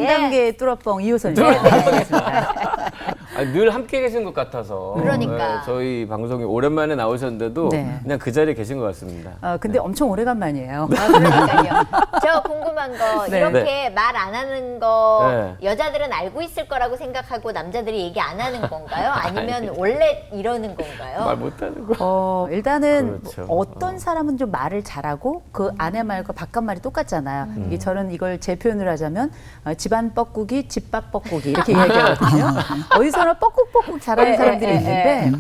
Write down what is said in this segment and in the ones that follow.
정단계 뚜러뻥 이호선 씨. 아니, 늘 함께 계신 것 같아서. 그러니까. 네, 저희 방송에 오랜만에 나오셨는데도 네. 그냥 그 자리에 계신 것 같습니다. 근데 엄청 오래간만이에요. 그러니까요. 저 궁금한 거 네. 이렇게 말 안 하는 거 네. 여자들은 알고 있을 거라고 생각하고 남자들이 얘기 안 하는 건가요? 아니면 원래 이러는 건가요? 말 못하는 거. 일단은 그렇죠. 어떤 사람은 좀 말을 잘하고 그 안에 말과 바깥 말이 똑같잖아요. 이게 저는 이걸 제 표현을 하자면 집안 뻐꾸기, 집밥 뻐꾸기 이렇게 이야기하거든요. 어디서나 뻐꾹뻐꾹 잘하는 사람들이 있는데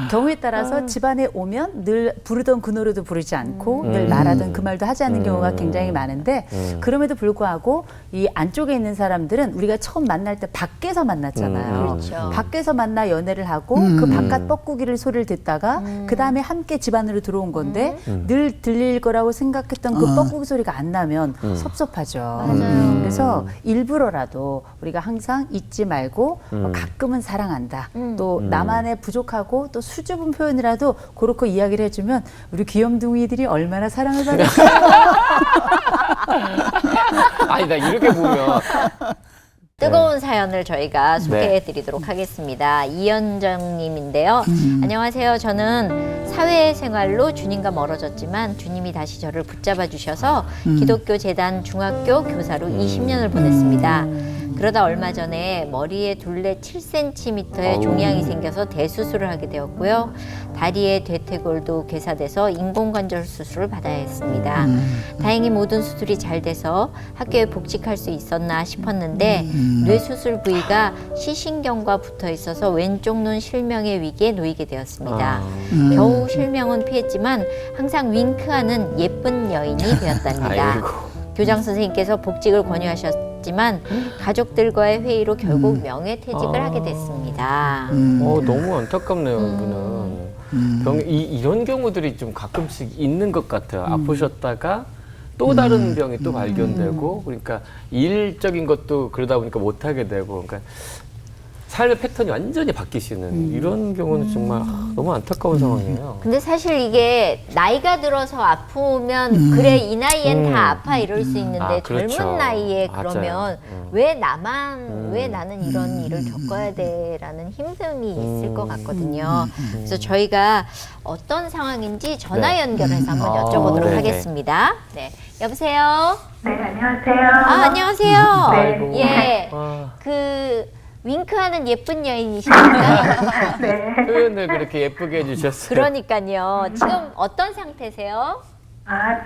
경우에 따라서 집안에 오면 늘 부르던 그 노래도 부르지 않고 늘 말하던 그 말도 하지 않는 경우가 굉장히 많은데 그럼에도 불구하고 이 안쪽에 있는 사람들은 우리가 처음 만날 때 밖에서 만났잖아요. 그렇죠. 밖에서 만나 연애를 하고 그 바깥 뻐꾸기를 소리를 듣다가 그 다음에 함께 집안으로 들어온 건데 늘 들릴 거라고 생각했던 그 뻐꾸기 소리가 안 나면 섭섭하죠. 맞아요. 그래서 일부러라도 우리가 항상 잊지 말고 가끔은 사랑한다. 또 나만의 부족하고 또 수줍은 표현이라도 그렇게 이야기를 해주면 우리 귀염둥이들이 얼마나 사랑을 받을까. 아니, 나 이렇게 보면. 뜨거운 사연을 저희가 소개해드리도록 하겠습니다. 이현정님인데요. 안녕하세요. 저는 사회생활로 주님과 멀어졌지만 주님이 다시 저를 붙잡아 주셔서 기독교 재단 중학교 교사로 20년을 보냈습니다. 그러다 얼마 전에 머리에 둘레 7cm의 종양이 생겨서 대수술을 하게 되었고요. 다리에 대퇴골도 괴사돼서 인공관절 수술을 받아야 했습니다. 다행히 모든 수술이 잘 돼서 학교에 복직할 수 있었나 싶었는데 뇌수술 부위가 시신경과 붙어 있어서 왼쪽 눈 실명의 위기에 놓이게 되었습니다. 겨우 실명은 피했지만 항상 윙크하는 예쁜 여인이 되었답니다. 아이고. 교장 선생님께서 복직을 권유하셨지만 가족들과의 회의로 결국 명예퇴직을 하게 됐습니다. 너무 안타깝네요, 이분은. 이런 경우들이 좀 가끔씩 있는 것 같아요. 아프셨다가 또 다른 병이 또 발견되고, 그러니까 일적인 것도 그러다 보니까 못하게 되고, 그러니까 삶의 패턴이 완전히 바뀌시는 이런 경우는 정말 너무 안타까운 상황이에요. 근데 사실 이게 나이가 들어서 아프면 그래 이 나이엔 다 아파 이럴 수 있는데 그렇죠. 젊은 나이에 맞아요. 그러면 왜 나는 이런 일을 겪어야 돼라는 힘듦이 있을 것 같거든요. 그래서 저희가 어떤 상황인지 전화 연결해서 한번 여쭤보도록 네네. 하겠습니다. 네, 여보세요. 네, 안녕하세요. 안녕하세요. 아이고. 예, 아, 윙크하는 예쁜 여인이십니까? 네. 표현을 그렇게 예쁘게 해주셨어요. 그러니까요. 지금 어떤 상태세요?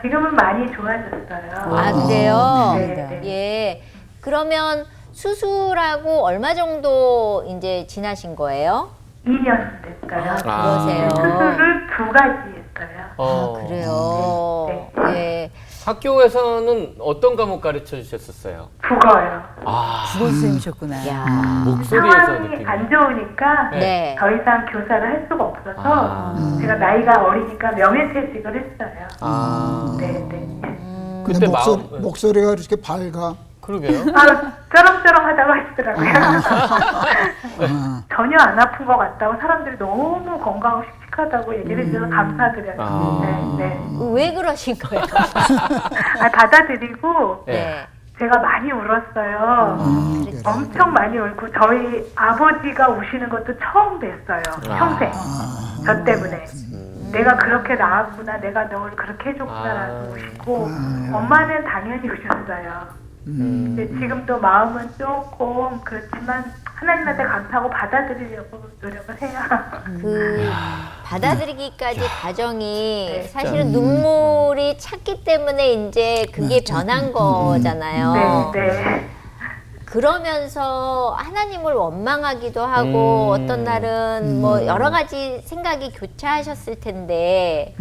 지금은 많이 좋아졌어요. 아, 그래요? 네. 예. 그러면 수술하고 얼마 정도 이제 지나신 거예요? 2년 됐어요. 그러세요. 수술을 2가지 했어요. 그래요. 네. 예. 학교에서는 어떤 과목 가르쳐 주셨었어요? 국어요. 국어 선생님이셨구나. 야. 목소리에서 상황이 느끼는. 안 좋으니까 네. 더 이상 교사를 할 수가 없어서 제가 나이가 어리니까 명예퇴직을 했어요. 네, 네. 그때 근데 마음, 목소리가 이렇게 밝아. 그러게요. 쩌렁쩌렁하다고 하시더라고요. 전혀 안 아픈 것 같다고 사람들이 너무 건강하고 씩씩하다고 얘기를 해주셔서 감사드려요. 네, 네. 왜 그러신 거예요? 받아들이고 네. 제가 많이 울었어요. 엄청 많이 울고 저희 아버지가 우시는 것도 처음 뵀어요. 평생. 저 때문에. 내가 그렇게 낳았구나. 내가 널 그렇게 해줬구나라고 우시고 엄마는 당연히 우셨어요. 근데 지금도 마음은 조금 그렇지만 하나님한테 감사하고 받아들이려고 노력을 해요. 받아들이기까지 과정이 사실은 눈물이 찼기 때문에 이제 그게 변한 거잖아요. 네, 네. 그러면서 하나님을 원망하기도 하고 어떤 날은 뭐 여러 가지 생각이 교차하셨을 텐데.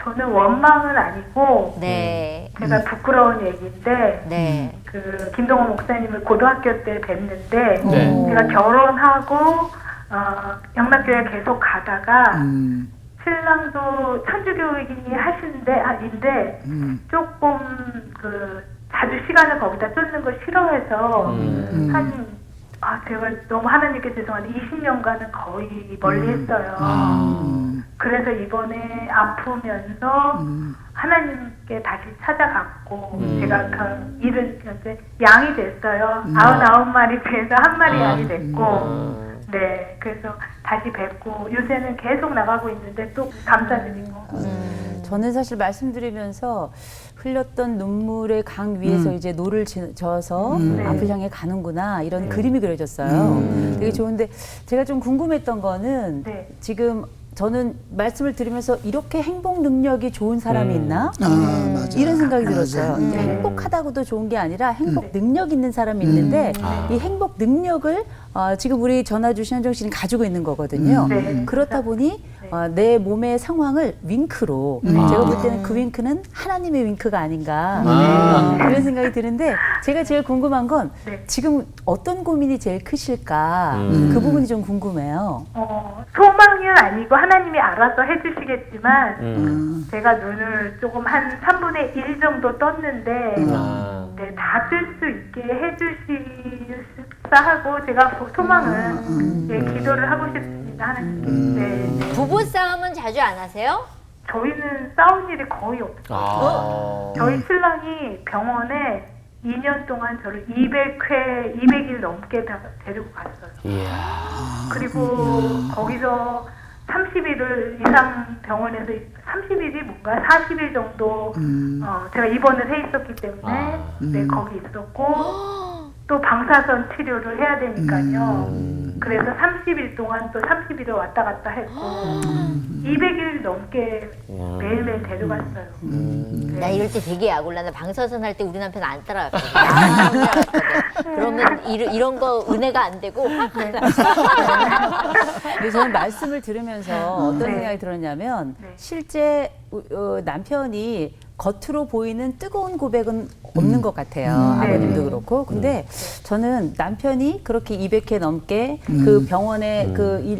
저는 원망은 아니고 네. 제가 부끄러운 얘기인데 네. 그 김동원 목사님을 고등학교 때 뵀는데 네. 제가 결혼하고 영락교회 계속 가다가 신랑도 천주교인이 하시는데 조금 자주 시간을 거기다 쫓는 걸 싫어해서 제가 너무 하나님께 죄송한데 20년간은 거의 멀리 했어요. 그래서 이번에 아프면서 하나님께 다시 찾아갔고 제가 그 일은 현재 양이 됐어요. 99마리 중에서 한 마리 양이 됐고 네, 그래서 다시 뵙고 요새는 계속 나가고 있는데 또 감사드리고 저는 사실 말씀드리면서 흘렸던 눈물의 강 위에서 이제 노를 저어서 앞을 향해 가는구나 이런 그림이 그려졌어요. 되게 좋은데 제가 좀 궁금했던 거는 네. 지금 저는 말씀을 들으면서 이렇게 행복 능력이 좋은 사람이 있나? 맞아. 이런 생각이 맞아. 들었어요. 이제 행복하다고도 좋은 게 아니라 행복 능력 있는 사람이 있는데 이 행복 능력을 지금 우리 전화 주신 현정 씨는 가지고 있는 거거든요. 네. 그렇다 보니 내 몸의 상황을 윙크로 제가 볼 때는 그 윙크는 하나님의 윙크가 아닌가 이런 생각이 드는데 제가 제일 궁금한 건 네. 지금 어떤 고민이 제일 크실까 그 부분이 좀 궁금해요. 소망은 아니고 하나님이 알아서 해주시겠지만 제가 눈을 조금 한 3분의 1 정도 떴는데 네, 다 뜰 수 있게 해주시사 하고 제가 소망은 네, 기도를 하고 싶습니다. 하나님께. 네. 부부 싸움은 자주 안 하세요? 저희는 싸운 일이 거의 없어요. 저희 신랑이 병원에 2년 동안 저를 200일 넘게 데리고 갔어요. 그리고 거기서 30일을 이상 병원에서 30일이 뭔가 40일 정도 제가 입원을 해 있었기 때문에 네, 거기 있었고 또 방사선 치료를 해야 되니까요. 그래서 30일 동안 또 30일을 왔다 갔다 했고 200일 넘게 매일매일 데려갔어요. 나 이럴 때 되게 약올라. 나 방사선 할 때 우리 남편 안 따라갔거든. 안 따라갔거든. 그러면 이런 거 은혜가 안 되고 확 근데 저는 말씀을 들으면서 어떤 네. 생각이 들었냐면 네. 실제 남편이 겉으로 보이는 뜨거운 고백은 없는 것 같아요. 아버님도 그렇고. 근데 저는 남편이 그렇게 200회 넘게 그 병원의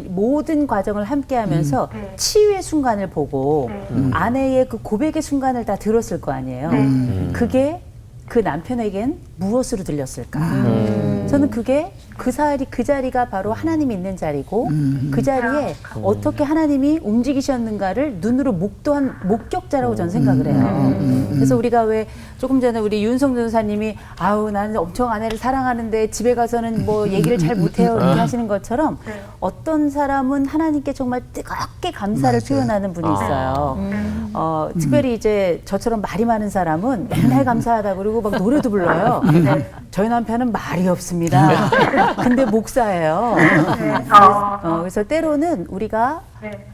모든 과정을 함께 하면서 네. 치유의 순간을 보고 네. 아내의 그 고백의 순간을 다 들었을 거 아니에요. 그게 그 남편에겐 무엇으로 들렸을까? 저는 그게 그 자리가 바로 하나님이 있는 자리고 그 자리에 어떻게 하나님이 움직이셨는가를 눈으로 목도한 목격자라고 저는 생각을 해요. 그래서 우리가 왜 조금 전에 우리 윤성 전사님이 아우 나는 엄청 아내를 사랑하는데 집에 가서는 뭐 얘기를 잘 못해요 이렇게 하시는 것처럼 어떤 사람은 하나님께 정말 뜨겁게 감사를 표현하는 분이 있어요. 특별히 이제 저처럼 말이 많은 사람은 맨날 감사하다 그러고 막 노래도 불러요. 저희 남편은 말이 없습니다. 근데 목사예요. 그래서 때로는 우리가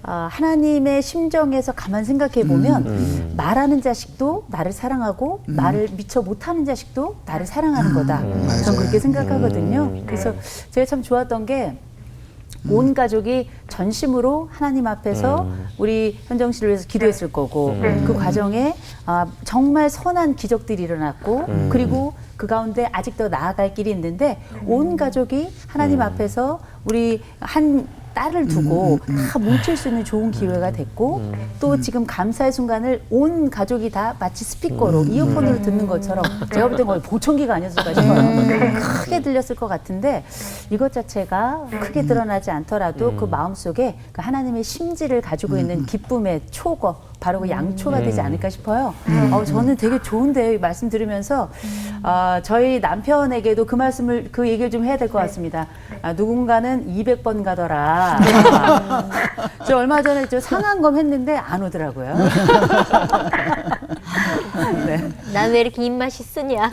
하나님의 심정에서 가만 생각해 보면 말하는 자식도 나를 사랑하고 말을 미처 못하는 자식도 나를 사랑하는 거다. 저는 그렇게 생각하거든요. 그래서 제가 참 좋았던 게 온 가족이 전심으로 하나님 앞에서 우리 현정 씨를 위해서 기도했을 거고 그 과정에 정말 선한 기적들이 일어났고 그리고 그 가운데 아직도 나아갈 길이 있는데 온 가족이 하나님 앞에서 우리 한 딸을 두고 다 뭉칠 수 있는 좋은 기회가 됐고 또 지금 감사의 순간을 온 가족이 다 마치 스피커로 이어폰으로 듣는 것처럼 제가 볼 땐 거의 보청기가 아니었을까 싶어요. 크게 들렸을 것 같은데 이것 자체가 크게 드러나지 않더라도 그 마음속에 그 하나님의 심지를 가지고 있는 기쁨의 초거 바로 그 양초가 되지 않을까 싶어요. 저는 되게 좋은데 말씀 들으면서 저희 남편에게도 그 얘기를 좀 해야 될 것 같습니다. 누군가는 200번 가더라. 저 얼마 전에 저 상한검 했는데 안 오더라고요. 네. 난 왜 이렇게 입맛이 쓰냐.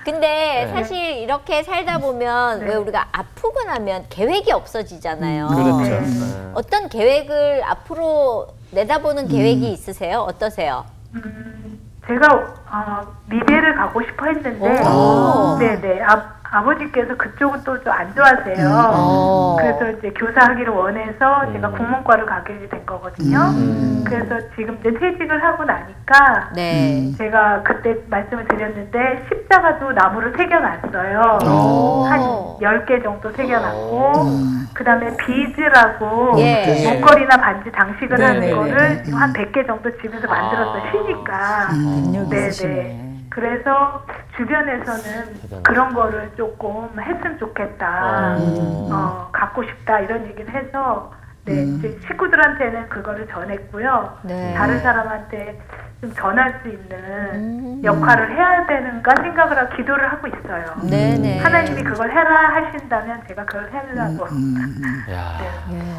근데 사실 이렇게 살다 보면 왜 우리가 아프고 나면 계획이 없어지잖아요. 그렇죠. 어떤 계획을 앞으로 내다보는 계획이 있으세요? 어떠세요? 제가 미대를 가고 싶어 했는데 네네 아버지께서 그쪽은 또 좀 안 좋아하세요. 그래서 이제 교사하기를 원해서 제가 국문과를 가게 된 거거든요. 그래서 지금 이제 퇴직을 하고 나니까 제가 그때 말씀을 드렸는데 십자가도 나무로 새겨놨어요. 한 10개 정도 새겨놨고 그 다음에 비즈라고 목걸이나 반지 장식을 하는 거를 한 100개 정도 집에서 만들어서 쉬니까 능력이 있으시네. 그래서 주변에서는 그런 거를 조금 했으면 좋겠다, 갖고 싶다 이런 얘기를 해서 네, 이제 식구들한테는 그거를 전했고요. 네. 다른 사람한테 좀 전할 수 있는 역할을 해야 되는가 생각을 하고 기도를 하고 있어요. 네네. 하나님이 그걸 해라 하신다면 제가 그걸 하려고. 야.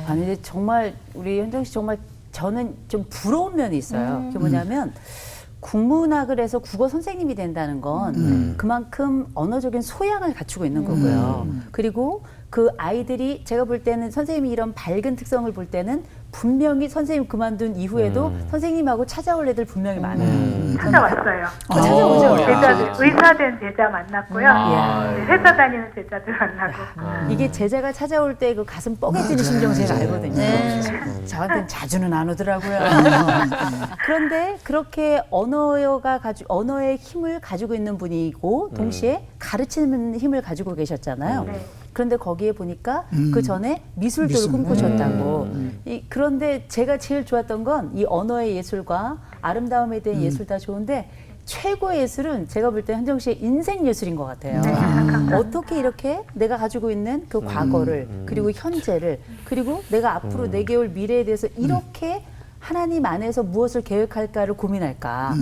아니 근데 정말 우리 현정 씨 정말 저는 좀 부러운 면이 있어요. 그게 뭐냐면 국문학을 해서 국어 선생님이 된다는 건 그만큼 언어적인 소양을 갖추고 있는 거고요. 그리고 그 아이들이 제가 볼 때는 선생님이 이런 밝은 특성을 볼 때는 분명히 선생님 그만둔 이후에도 선생님하고 찾아올 애들 분명히 많아요. 찾아왔어요. 찾아오죠. 제자들, 의사된 제자 만났고요. 야. 네, 회사 다니는 제자들 만나고. 이게 제자가 찾아올 때 그 가슴 뻐개지는 심정 제가 알거든요. 저한테는 자주는 안 오더라고요. 그런데 그렇게 언어의 힘을 가지고 있는 분이고 동시에 가르치는 힘을 가지고 계셨잖아요. 네. 그런데 거기에 보니까 그 전에 미술도를 꿈꾸셨다고. 그런데 제가 제일 좋았던 건 이 언어의 예술과 아름다움에 대한 예술 다 좋은데 최고의 예술은 제가 볼 때 현정 씨의 인생 예술인 것 같아요. 어떻게 이렇게 내가 가지고 있는 그 과거를 그리고 현재를 그리고 내가 앞으로 내게올 미래에 대해서 이렇게 하나님 안에서 무엇을 계획할까를 고민할까.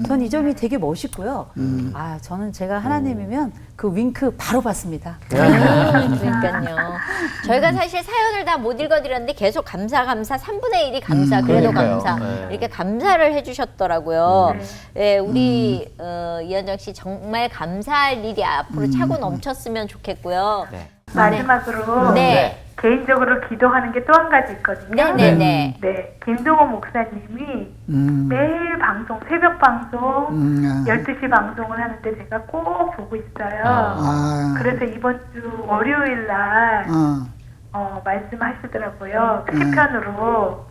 전 이 점이 되게 멋있고요. 아, 저는 제가 하나님이면 그 윙크 바로 받습니다. 그러니까요. 저희가 사실 사연을 다 못 읽어드렸는데 계속 감사 3분의 1이 감사 그래도 그러니까요. 감사 네. 이렇게 감사를 해주셨더라고요. 네, 우리 이현정 씨 정말 감사할 일이 앞으로 차고 넘쳤으면 좋겠고요. 네. 마지막으로 네. 개인적으로 기도하는 게 또 한 가지 있거든요. 네네네. 네, 김동호 목사님이 매일 방송, 새벽 방송, 12시 방송을 하는데 제가 꼭 보고 있어요. 그래서 이번 주 월요일 날 말씀하시더라고요. 시편으로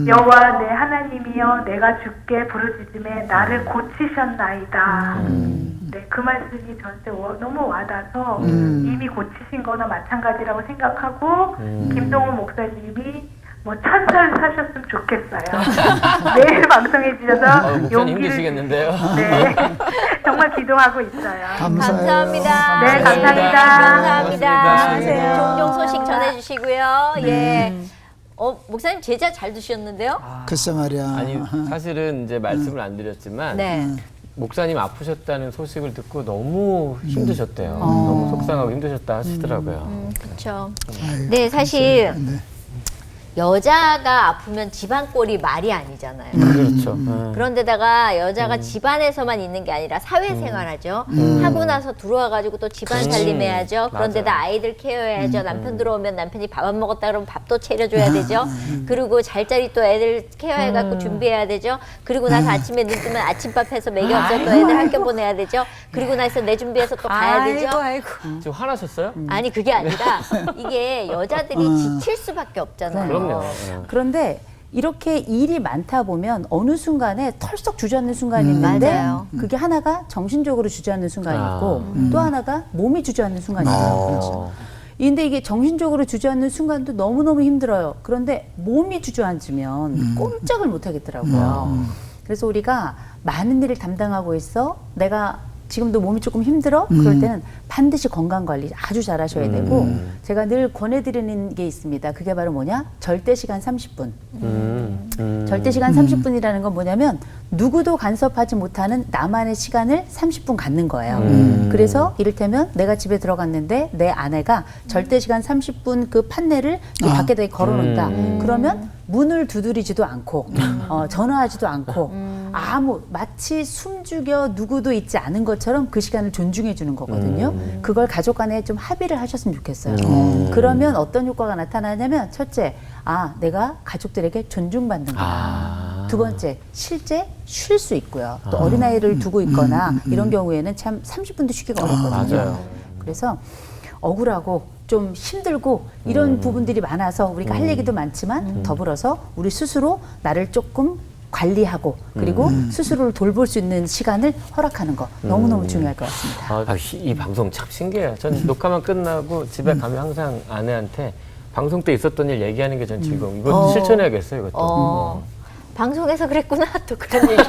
여호와 내 하나님이여 내가 주께 부르짖음에 나를 고치셨나이다. 네, 그 말씀이 저한테 너무 와닿아서 이미 고치신 거나 마찬가지라고 생각하고 김동호 목사님이 뭐 천사를 사셨으면 좋겠어요. 매일 방송해 주셔서 목사님 힘드시겠는데요? 네, 정말 기도하고 있어요. 감사합니다. 네, 감사합니다. 감사합니다. 고맙습니다. 종종 소식 전해주시고요. 예. 목사님 제자 잘 두셨는데요? 글쎄 말이야. 아니 사실은 이제 말씀을 안 드렸지만 네. 목사님 아프셨다는 소식을 듣고 너무 힘드셨대요. 너무 속상하고 힘드셨다 하시더라고요. 그렇죠. 네, 사실 여자가 아프면 집안 꼴이 말이 아니잖아요. 그렇죠. 그런데다가 여자가 집안에서만 있는 게 아니라 사회생활하죠. 하고 나서 들어와가지고 또 집안 살림해야죠. 그런데다 맞아요. 아이들 케어해야죠. 남편 들어오면 남편이 밥 안 먹었다 그러면 밥도 차려줘야 되죠. 그리고 잘자리 또 애들 케어해갖고 준비해야 되죠. 그리고 나서 아침에 눈 뜨면 아침밥 해서 먹여서 또 애들 학교 보내야 되죠. 그리고 나서 내 준비해서 또 가야 되죠. 지금 화나셨어요? 아니 그게 아니라 이게 여자들이 지칠 수밖에 없잖아요. 그럼요. 그런데 이렇게 일이 많다 보면 어느 순간에 털썩 주저앉는 순간이 있는데 맞아요. 그게 하나가 정신적으로 주저앉는 순간이 있고 또 하나가 몸이 주저앉는 순간이 있어요. 근데 이게 정신적으로 주저앉는 순간도 너무너무 힘들어요. 그런데 몸이 주저앉으면 꼼짝을 못 하겠더라고요. 그래서 우리가 많은 일을 담당하고 있어. 내가 지금도 몸이 조금 힘들어? 그럴 때는 반드시 건강관리 아주 잘 하셔야 되고 제가 늘 권해드리는 게 있습니다. 그게 바로 뭐냐? 절대시간 30분. 절대시간 30분이라는 건 뭐냐면 누구도 간섭하지 못하는 나만의 시간을 30분 갖는 거예요. 그래서 이를테면 내가 집에 들어갔는데 내 아내가 절대시간 30분 그 판넬을 밖에다 걸어놓는다. 그러면 문을 두드리지도 않고 전화하지도 않고 마치 숨죽여 누구도 있지 않은 것처럼 그 시간을 존중해 주는 거거든요. 그걸 가족 간에 좀 합의를 하셨으면 좋겠어요. 그러면 어떤 효과가 나타나냐면 첫째, 내가 가족들에게 존중받는 거다. 두 번째, 실제 쉴 수 있고요. 또 어린아이를 두고 있거나 이런 경우에는 참 30분도 쉬기가 어렵거든요. 맞아요. 그래서 억울하고 좀 힘들고 이런 부분들이 많아서 우리가 할 얘기도 많지만 더불어서 우리 스스로 나를 조금 관리하고 그리고 스스로를 돌볼 수 있는 시간을 허락하는 거 너무너무 중요할 것 같습니다. 이 방송 참 신기해요. 전 녹화만 끝나고 집에 가면 항상 아내한테 방송 때 있었던 일 얘기하는 게 전 즐거워. 이거 실천해야겠어요, 이것도. 방송에서 그랬구나 또 그런 얘기.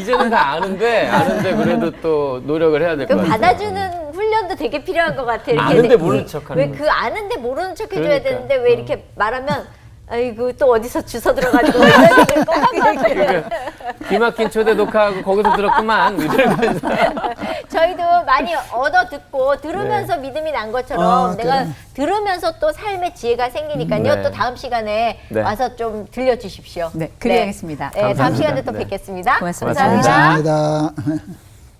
이제는 다 아는데 그래도 또 노력을 해야 될 것 같아요. 받아주는 훈련도 되게 필요한 것 같아요. 아는데 모르는 척하는 왜 그 아는데 모르는 척 해줘야 그러니까. 되는데 왜 이렇게 말하면 아이고 또 어디서 주워 들어가지고 이런 얘기를 꼭 한 것 같아요. 기막힌 초대 녹화하고 거기서 들었구만 이러면서 저희도 많이 얻어 듣고 들으면서 믿음이 난 것처럼 내가 들으면서 또 삶의 지혜가 생기니까요. 네. 또 다음 시간에 네. 와서 좀 들려주십시오. 네, 그래야겠습니다. 네, 다음 감사합니다. 시간에 또 네. 뵙겠습니다. 고맙습니다. 감사합니다. 감사합니다.